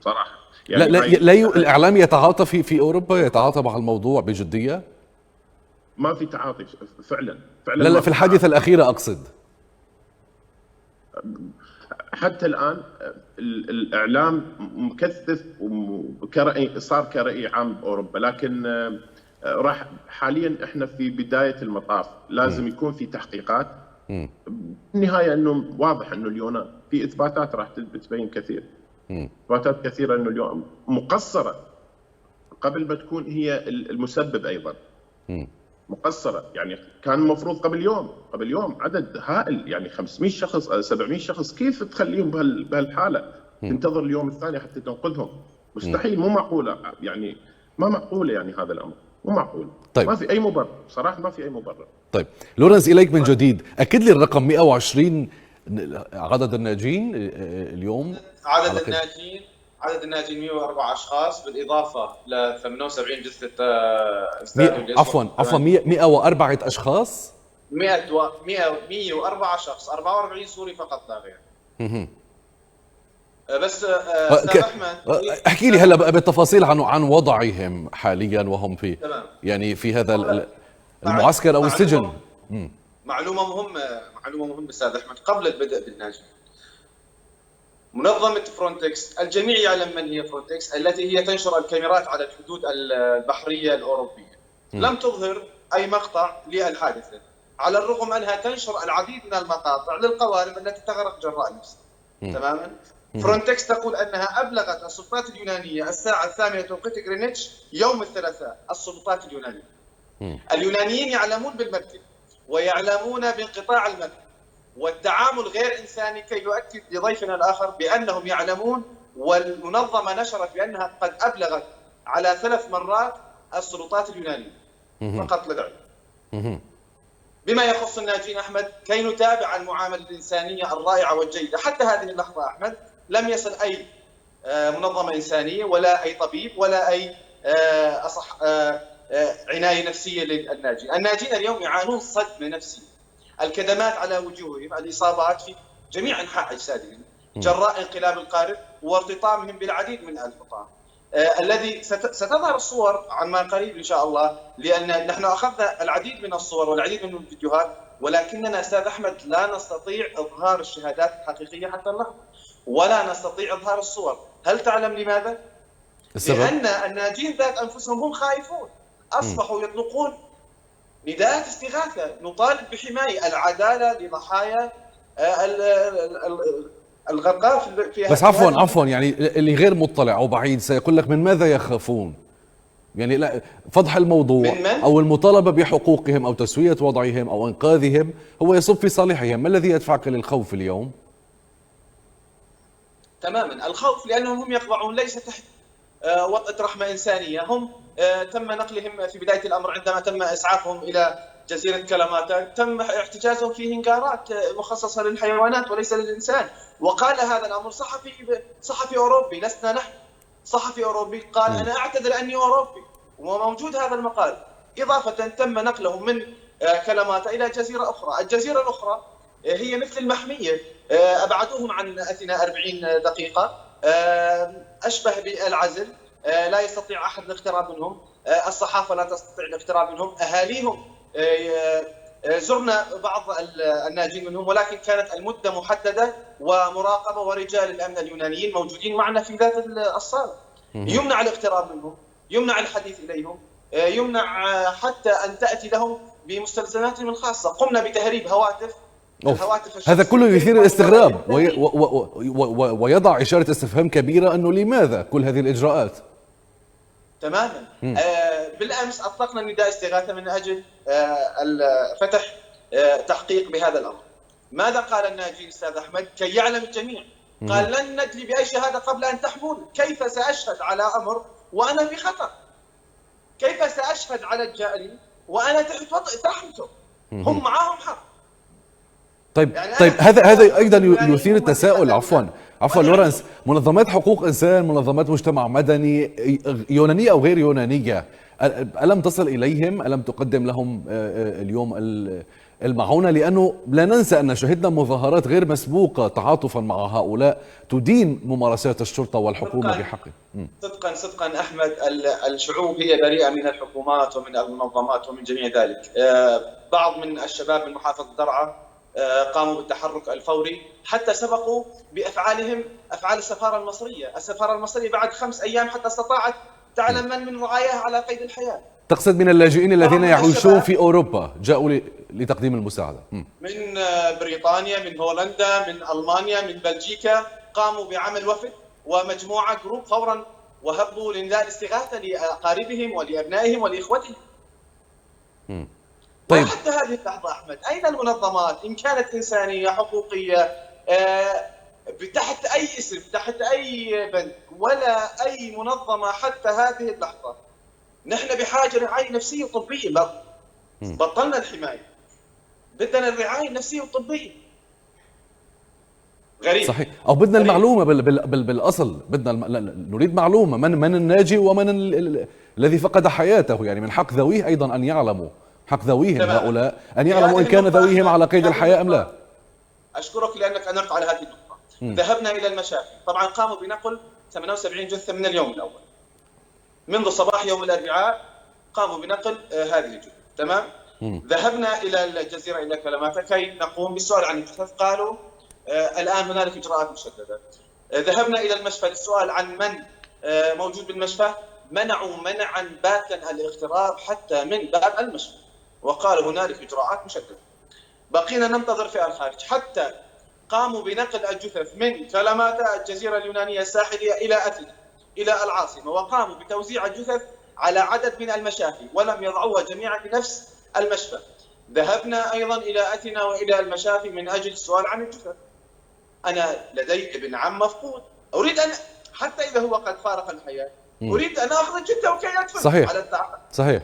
صراحة. يعني لا الإعلام يتعاطى في أوروبا، يتعاطى مع الموضوع بجدية؟ ما في تعاطي فعلا. لا في الحادثة الأخيرة أقصد. حتى الآن الإعلام مكثف صار كرأي عام بأوروبا، لكن راح حاليا احنا في بداية المطاف. لازم يكون في تحقيقات. بالنهاية انه واضح انه اليونان في اثباتات راح تبين كثير، اثباتات كثيرة انه اليوم مقصرة قبل ما تكون هي المسبب ايضا. مقصرة، يعني كان المفروض قبل يوم عدد هائل، يعني 500 شخص 700 شخص، كيف تخليهم بهالحالة؟ تنتظر اليوم الثاني حتى تنقذهم؟ مستحيل، مو معقولة، يعني ما معقولة، يعني هذا الأمر مو معقول. طيب. ما في أي مبرر صراحة، ما في أي مبرر. طيب لورنس، إليك من جديد، أكد لي الرقم 120 عدد الناجين اليوم. عدد الناجين 104 أشخاص، بالإضافة ل 78 جثة عفوا 104 أشخاص. 104 شخص، 44 سوري فقط لا غير. بس أحمد، احكي لي هلا بالتفاصيل عن وضعهم حاليا وهم في يعني في هذا المعسكر أو السجن. معلومة مهمة أستاذ أحمد قبل البدء بالناجين. منظمة فرونتكس، الجميع يعلم من هي فرونتكس التي هي تنشر الكاميرات على الحدود البحرية الأوروبية، لم تظهر أي مقطع للحادثة، على الرغم أنها تنشر العديد من المقاطع للقوارب التي تغرق جراء نفسها. تماما. فرونتكس تقول أنها أبلغت السلطات اليونانية الساعة 8 توقيت غرينتش يوم الثلاثاء. السلطات اليونانية، اليونانيين يعلمون بالمركب ويعلمون بانقطاع المركب والتعامل غير إنساني، كي يؤكد لضيفنا الآخر بأنهم يعلمون، والمنظمة نشرت بأنها قد أبلغت على 3 مرات السلطات اليونانية فقط للعلم. بما يخص الناجين أحمد، كي نتابع المعاملة الإنسانية الرائعة والجيدة، حتى هذه اللحظة أحمد لم يصل أي منظمة إنسانية ولا أي طبيب ولا أي عناية نفسية للناجين. الناجين اليوم يعانون صدمة نفسية، الكدمات على وجوههم، الإصابات في جميع أنحاء أجسادهم جراء انقلاب القارب وارتطامهم بالعديد من الحطام، الذي ستظهر الصور عما قريب إن شاء الله، لأن نحن أخذنا العديد من الصور والعديد من الفيديوهات، ولكننا أستاذ أحمد لا نستطيع إظهار الشهادات الحقيقية حتى اللحظة، ولا نستطيع إظهار الصور. هل تعلم لماذا؟ لأن الناجين ذات أنفسهم هم خائفون، أصبحوا يطلقون نداءات استغاثة، نطالب بحماية العدالة لضحايا الغرقاء في بس عفوا يعني اللي غير مطلع أو بعيد سيقول لك من ماذا يخافون؟ يعني لا، فضح الموضوع أو المطالبة بحقوقهم أو تسوية وضعهم أو إنقاذهم هو يصب في صالحهم. ما الذي يدفعك للخوف اليوم؟ تماما الخوف لأنهم هم يخضعون ليس تحت وطأة رحمة إنسانية. هم تم نقلهم في بداية الأمر عندما تم إسعافهم إلى جزيرة كلاماتا، تم احتجازهم في هنجارات مخصصة للحيوانات وليس للإنسان. وقال هذا الأمر صحفي أوروبي، لسنا نحن، صحفي أوروبي قال أنا أعتذر أني أوروبي، وموجود هذا المقال. إضافة تم نقلهم من كلاماتا إلى جزيرة أخرى. الجزيرة الأخرى هي مثل المحمية، أبعدوهم عن أثينا 40 دقيقة، أشبه بالعزل، لا يستطيع أحد الاقتراب منهم، الصحافة لا تستطيع الاقتراب منهم، أهاليهم زرنا بعض الناجين منهم، ولكن كانت المدة محددة ومراقبة، ورجال الأمن اليونانيين موجودين معنا في ذات الصالة. يمنع الاقتراب منهم، يمنع الحديث إليهم، يمنع حتى أن تأتي لهم بمستلزماتهم الخاصة. قمنا بتهريب هواتف. هذا كله يثير الاستغراب ويضع إشارة استفهام كبيرة أنه لماذا كل هذه الإجراءات؟ تماما. بالأمس أطلقنا نداء استغاثة من أجل فتح تحقيق بهذا الأمر. ماذا قال الناجين أستاذ أحمد كي يعلم الجميع؟ قال لن ندلي بأي شهادة قبل أن تحمون. كيف سأشهد على أمر وأنا في خطر؟ كيف سأشهد على الجائرين وأنا تحت رحمته؟ هم معهم حق. طيب هذا ايضا يثير التساؤل. عفوا لورنس، منظمات حقوق انسان، منظمات مجتمع مدني يونانيه او غير يونانيه، الم تصل اليهم؟ الم تقدم لهم اليوم المعونه؟ لانه لا ننسى ان شهدنا مظاهرات غير مسبوقه تعاطفا مع هؤلاء تدين ممارسات الشرطه والحكومه بحقه. صدقا احمد، الشعوب هي بريئه من الحكومات ومن المنظمات ومن جميع ذلك. بعض من الشباب من محافظه درعا قاموا بالتحرك الفوري، حتى سبقوا بأفعالهم أفعال السفارة المصرية. السفارة المصرية بعد 5 أيام حتى استطاعت تعلم من رعاياها على قيد الحياة. تقصد من اللاجئين الذين يعيشون في أوروبا جاءوا لتقديم المساعدة من بريطانيا، من هولندا، من ألمانيا، من بلجيكا، قاموا بعمل وفد ومجموعة جروب فورا، وهبوا لنداء الاستغاثة لأقاربهم ولأبنائهم ولإخوتهم. طيب. وحتى هذه اللحظة أحمد، أين المنظمات إن كانت إنسانية حقوقية تحت أي اسم، تحت أي بند، ولا أي منظمة حتى هذه اللحظة؟ نحن بحاجة لرعاية نفسية وطبية. بطلنا الحماية، بدنا الرعاية النفسية والطبية. غريب. صحيح. أو بدنا المعلومة بالأصل، بدنا نريد معلومة من الناجي ومن الذي فقد حياته. يعني من حق ذويه أيضا أن يعلموا، حق ذويهم هؤلاء أن يعلموا إن كان ذويهم على قيد الحياة أم لا. أشكرك لأنك أنرت على هذه النقطة. ذهبنا إلى المشافي، طبعا قاموا بنقل 78 جثة من اليوم الأول. منذ صباح يوم الأربعاء قاموا بنقل هذه الجثث. تمام. ذهبنا إلى الجزيرة إلى كلاماتا كي نقوم بالسؤال عن الجثث. قالوا الآن هنالك إجراءات مشددة. ذهبنا إلى المشفى للسؤال عن من موجود بالمشفى، منعوا منعا باتا الاغتراب حتى من باب المشفى، وقال هنالك إجراءات مشددة. بقينا ننتظر في الخارج حتى قاموا بنقل الجثث من كلاماتا الجزيرة اليونانية الساحلية إلى أثينا إلى العاصمة، وقاموا بتوزيع الجثث على عدد من المشافي ولم يضعوها جميعا بنفس المشفى. ذهبنا أيضا إلى أثينا وإلى المشافي من أجل السؤال عن الجثث. أنا لدي ابن عم مفقود، أريد أن حتى إذا هو قد فارق الحياة أريد أن أخذ الجثة وكي أدفن. صحيح. على التعقل. صحيح.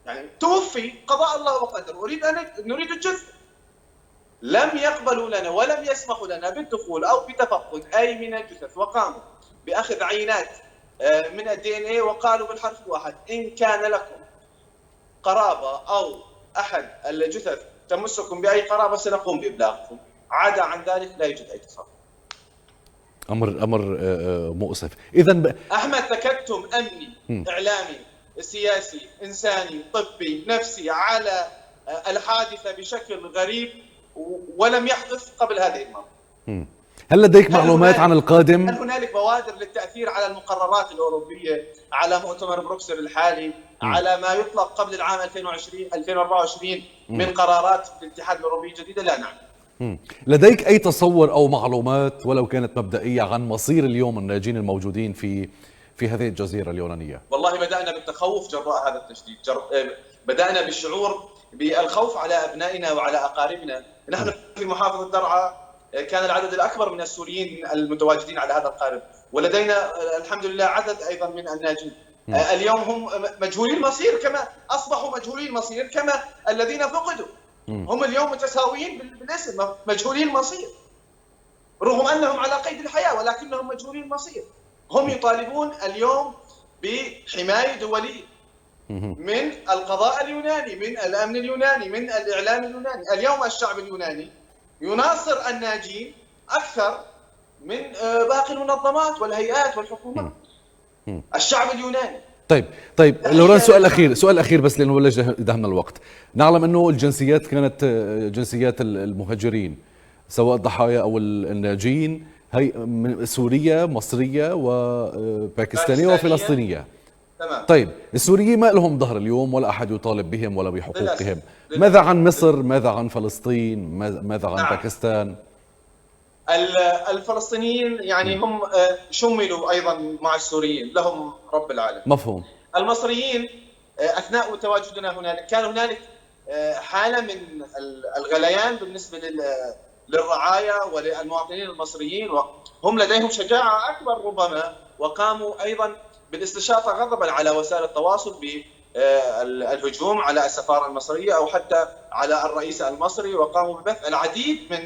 يعني توفي قضاء الله وقدره، نريد الجثة. لم يقبلوا لنا ولم يسمحوا لنا بالدخول أو بتفقد أي من الجثث، وقاموا بأخذ عينات من الDNA وقالوا بالحرف الواحد إن كان لكم قرابة أو أحد الجثث تمسكم بأي قرابة سنقوم بإبلاغكم، عدا عن ذلك لا يوجد أي تصرف. أمر مؤسف. إذن أحمد، تكتم أمني إعلامي سياسي إنساني طبي نفسي على الحادثة بشكل غريب ولم يحدث قبل هذه المرة. هل لديك معلومات عن القادم؟ هل هنالك بوادر للتأثير على المقررات الأوروبية، على مؤتمر بروكسل الحالي، على ما يطلق قبل العام 2024 من قرارات الاتحاد الأوروبي الجديدة؟ لا نعلم. لديك أي تصور أو معلومات ولو كانت مبدئية عن مصير اليوم الناجين الموجودين في هذه الجزيرة اليونانية؟ والله بدأنا بالتخوف جراء هذا التشديد، بدأنا بالشعور بالخوف على أبنائنا وعلى أقاربنا. نحن في محافظة درعا كان العدد الأكبر من السوريين المتواجدين على هذا القارب، ولدينا الحمد لله عدد أيضا من الناجين. اليوم هم مجهولي المصير، كما أصبحوا مجهولي المصير كما الذين فقدوا. هم اليوم متساويين بالاسم، مجهولي المصير، رغم أنهم على قيد الحياة ولكنهم مجهولي المصير. هم يطالبون اليوم بحماية دولية من القضاء اليوناني، من الأمن اليوناني، من الإعلام اليوناني. اليوم الشعب اليوناني يناصر الناجين أكثر من باقي المنظمات والهيئات والحكومات. الشعب اليوناني. طيب لوران، سؤال أخير بس لأنه بلش يدهمنا الوقت. نعلم أنه الجنسيات كانت جنسيات المهاجرين سواء الضحايا أو الناجين هي سورية مصرية وباكستانية وفلسطينية. تمام. طيب السوريين ما لهم ظهر اليوم ولا أحد يطالب بهم ولا بحقوقهم. ماذا عن مصر؟ ماذا عن فلسطين؟ ماذا عن باكستان؟ الفلسطينيين يعني هم شملوا أيضا مع السوريين، لهم رب العالمين. مفهوم. المصريين أثناء تواجدنا هنالك كان هنالك حالة من الغليان بالنسبة للرعايا وللمواطنين المصريين، وهم لديهم شجاعة أكبر ربما، وقاموا أيضا بالاستشاطة غضبا على وسائل التواصل بالهجوم على السفارة المصرية أو حتى على الرئيس المصري، وقاموا ببث العديد من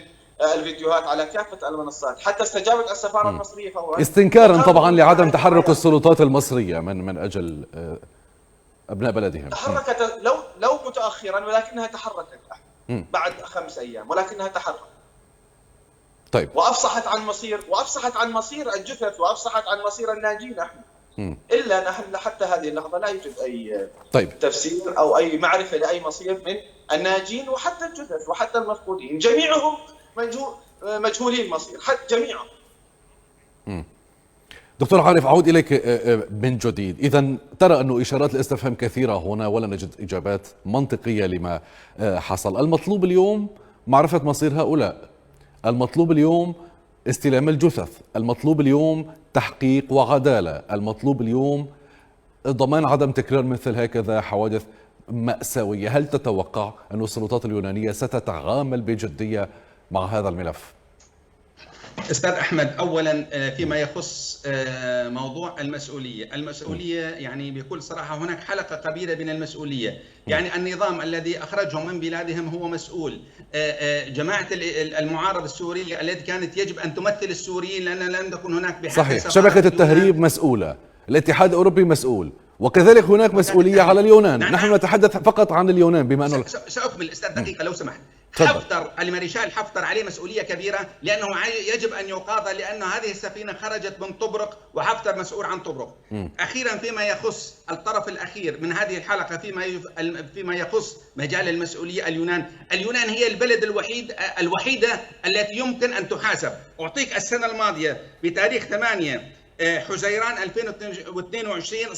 الفيديوهات على كافة المنصات. حتى استجابت السفارة المصرية فورا استنكارا طبعا لعدم تحرك السلطات المصرية من أجل أبناء بلدهم. تحركت لو متأخرا، ولكنها تحركت بعد 5 أيام، ولكنها تحركت. طيب. وأفصحت عن مصير الجثث، وأفصحت عن مصير الناجين. إلا نحن حتى هذه اللحظة لا يوجد أي تفسير أو أي معرفة لأي مصير من الناجين وحتى الجثث وحتى المفقودين، جميعهم مجهولين المصير، حتى جميعهم. دكتور عارف، أعود إليك من جديد. إذن ترى أنه إشارات الاستفهام كثيرة هنا ولا نجد إجابات منطقية لما حصل. المطلوب اليوم معرفة مصير هؤلاء، المطلوب اليوم استلام الجثث، المطلوب اليوم تحقيق وعدالة، المطلوب اليوم ضمان عدم تكرار مثل هكذا حوادث مأساوية. هل تتوقع أن السلطات اليونانية ستتعامل بجدية مع هذا الملف؟ أستاذ أحمد، أولا فيما يخص موضوع المسؤولية يعني بكل صراحة هناك حلقة كبيرة من المسؤولية. يعني النظام الذي أخرجهم من بلادهم هو مسؤول، جماعة المعارضة السورية التي كانت يجب أن تمثل السوريين لأن لم تكن هناك بحق. صحيح. شبكة التهريب مسؤولة، الاتحاد الأوروبي مسؤول، وكذلك هناك مسؤولية على اليونان. نحن نتحدث فقط عن اليونان بما أنه سأكمل أستاذ دقيقة لو سمحت. حفتر المارشال حفتر عليه مسؤولية كبيرة، لأنه يجب أن يقاضى، لأن هذه السفينة خرجت من طبرق وحفتر مسؤول عن طبرق. أخيرا فيما يخص الطرف الأخير من هذه الحلقة، فيما يخص مجال المسؤولية، اليونان هي البلد الوحيدة التي يمكن أن تحاسب. أعطيك السنة الماضية بتاريخ 8 حزيران 2022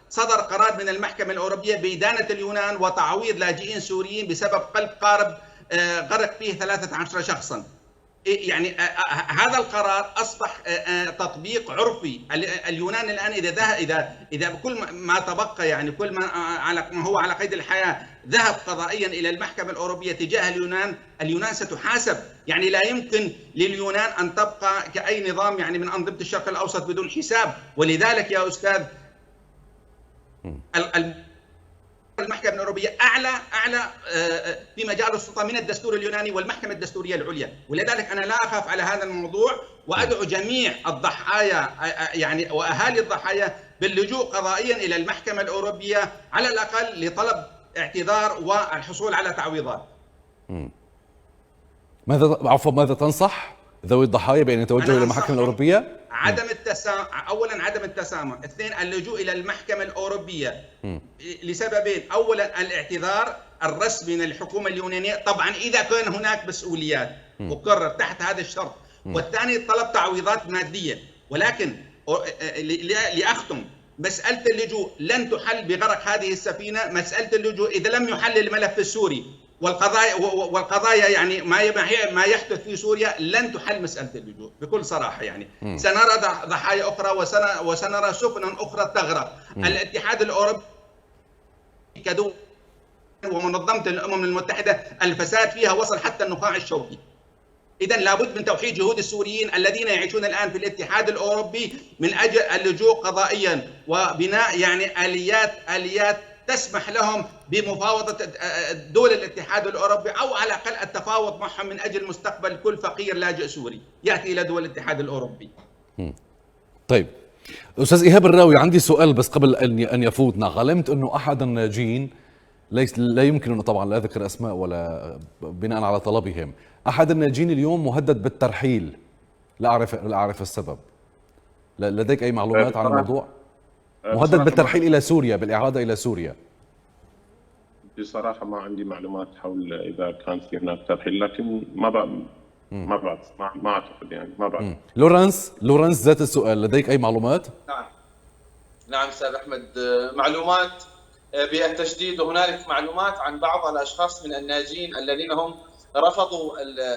صدر قرار من المحكمة الأوروبية بإدانة اليونان وتعويض لاجئين سوريين بسبب قلب قارب غرق فيه 13 شخصا. يعني هذا القرار أصبح تطبيق عرفي. اليونان الآن إذا كل ما تبقى، يعني كل ما هو على قيد الحياة ذهب قضائيا إلى المحكمة الأوروبية تجاه اليونان ستحاسب. يعني لا يمكن لليونان أن تبقى كأي نظام يعني من أنظمة الشرق الأوسط بدون حساب. ولذلك يا أستاذ المحكمة الأوروبية أعلى في مجال السلطة من الدستور اليوناني والمحكمة الدستورية العليا. ولذلك أنا لا أخاف على هذا الموضوع، وأدعو جميع الضحايا يعني وأهالي الضحايا باللجوء قضائيا إلى المحكمة الأوروبية على الأقل لطلب اعتذار والحصول على تعويضات. ماذا تنصح ذوي الضحايا بأن يتوجهوا إلى المحكمة الأوروبية؟ أولا عدم التسامح، اثنين اللجوء إلى المحكمة الأوروبية لسببين: أولا الاعتذار الرسمي من الحكومة اليونانية، طبعا إذا كان هناك مسؤوليات مقرر تحت هذا الشرط، والثاني طلب تعويضات مادية. ولكن لأختم، مسألة اللجوء لن تحل بغرق هذه السفينة. مسألة اللجوء إذا لم يحل الملف السوري والقضايا يعني ما يحدث في سوريا لن تحل مسألة اللجوء بكل صراحة. يعني سنرى ضحايا أخرى وسنرى سفن أخرى تغرق. الاتحاد الأوروبي كدول ومنظمة الأمم المتحدة الفساد فيها وصل حتى النخاع الشوكي. إذن لابد من توحيد جهود السوريين الذين يعيشون الآن في الاتحاد الأوروبي من أجل اللجوء قضائيا وبناء يعني آليات تسمح لهم بمفاوضة دول الاتحاد الأوروبي، أو على الأقل التفاوض معهم من أجل مستقبل كل فقير لاجئ سوري يأتي إلى دول الاتحاد الأوروبي. طيب أستاذ إيهاب الراوي، عندي سؤال بس قبل أن يفوتنا. علمت أنه أحد الناجين، لا يمكن أنه طبعا لا أذكر أسماء ولا بناء على طلبهم، أحد الناجين اليوم مهدد بالترحيل. لا أعرف السبب. لديك أي معلومات عن الموضوع؟ مهدد بالترحيل إلى سوريا، بالإعادة إلى سوريا. بصراحة ما عندي معلومات حول إذا كان في هناك ترحيل، لكن ما أعتقد، يعني ما بعرف. لورنس ذات السؤال، لديك أي معلومات؟ نعم أستاذ أحمد، معلومات بالتشديد، وهنالك معلومات عن بعض الأشخاص من الناجين الذين هم رفضوا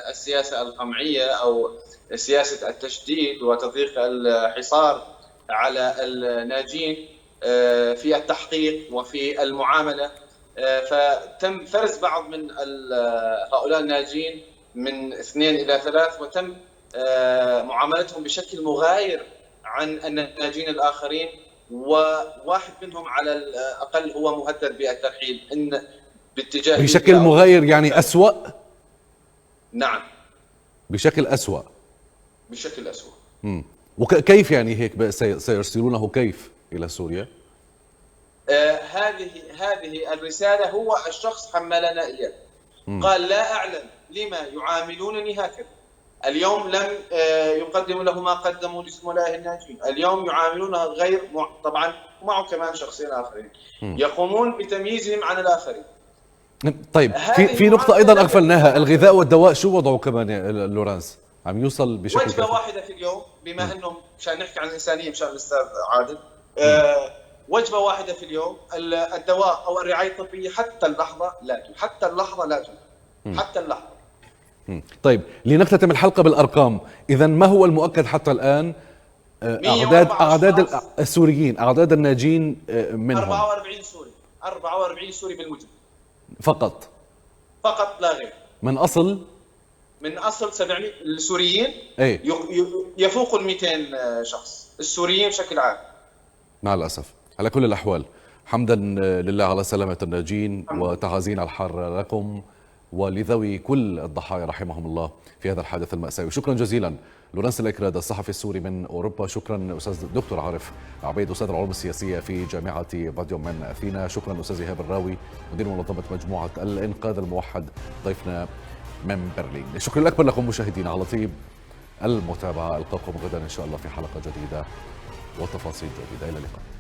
السياسة القمعية أو سياسة التشديد وتضييق الحصار على الناجين في التحقيق وفي المعاملة. فتم فرز بعض من هؤلاء الناجين من 2 إلى 3، وتم معاملتهم بشكل مغاير عن الناجين الآخرين، وواحد منهم على الأقل هو مهدد بالترحيل إن باتجاه بشكل مغاير، يعني أسوأ. نعم، بشكل أسوأ. وكيف يعني هيك سيرسلونه كيف إلى سوريا؟ هذه الرسالة هو الشخص حملنا إياه، قال لا أعلم لما يعاملونني هكذا. اليوم لم يقدموا له ما قدموا لزملائه الناجين، اليوم يعاملونه غير طبعا معه كمان شخصين آخرين يقومون بتمييزهم عن الآخرين. طيب في نقطة أيضا أغفلناها، الغذاء والدواء شو وضعه كمان يا لورانس؟ عم يوصل بشكل وجبة واحدة في اليوم، بما أنه مشان نحكي عن الإنسانية مشان الأستاذ عادل، وجبة واحدة في اليوم. الدواء أو الرعاية الطبية حتى اللحظة لا توجد. طيب لنختتم الحلقة بالأرقام، إذا ما هو المؤكد حتى الآن؟ أعداد السوريين، أعداد الناجين منهم 44 سوري بالمجمل فقط لا غير. من أصل 700 السوريين يفوق 200 شخص السوريين بشكل عام. مع الأسف. على كل الأحوال، حمدا لله على سلامة الناجين وتعازينا الحارة لكم. ولذوي كل الضحايا رحمهم الله في هذا الحادث المأساوي. شكرا جزيلا لورنس الإكراد الصحفي السوري من أوروبا. شكرا أستاذ الدكتور عارف عبيد أستاذ العلوم السياسية في جامعة باديوم من أثينا. شكرا أستاذ إيهاب الراوي مدير منظمة مجموعة الإنقاذ الموحد ضيفنا من برلين. الشكر الأكبر لكم مشاهدينا على طيب المتابعة. ألقاكم غدا إن شاء الله في حلقة جديدة وتفاصيل جديدة. إلى اللقاء.